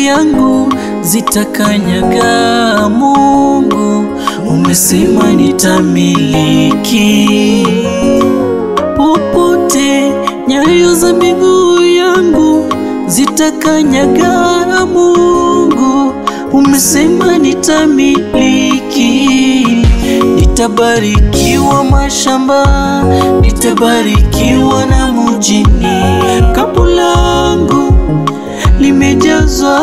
yangu zitakanyaga. Mungu umesema nitamiliki. Popote nyayo za miguu yangu zitakanyaga. Mungu umesema nitamiliki. Nitabarikiwa mashamba, nitabarikiwa na mjini. Kapu langu limejazwa.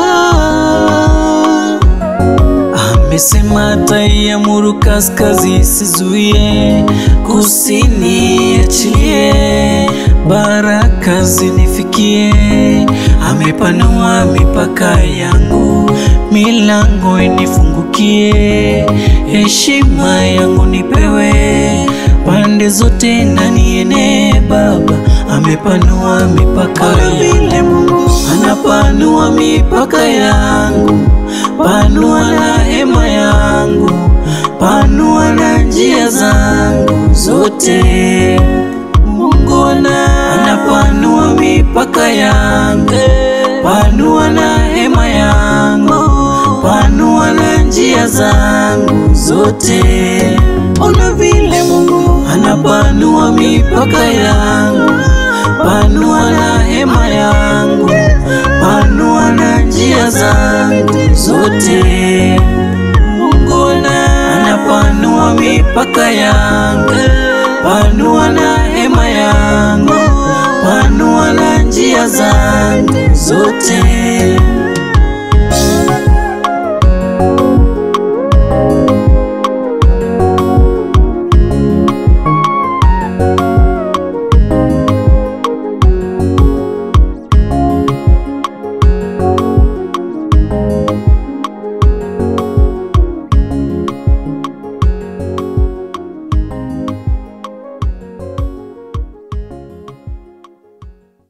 Amesema ataiamuru kaskazini isizuie, kusini achilie, baraka zinifikie. Amepanua mipaka yangu, milango inifungukie. Heshima yangu nipewe, pande zote na niene. Baba amepanua mipaka yangu, Mungu anapanua mipaka yangu. Panua na hema yangu, panua na njia zangu zote. Mungu anapanua mipaka yangu, panua na hema yangu, panua na njia zangu zote. Ona vile Mungu anapanua mipaka yangu, panua na hema yangu, panua na njia zangu zote. Mungu anapanua mipaka yangu, panua na hema yangu, panua na njia zangu zote.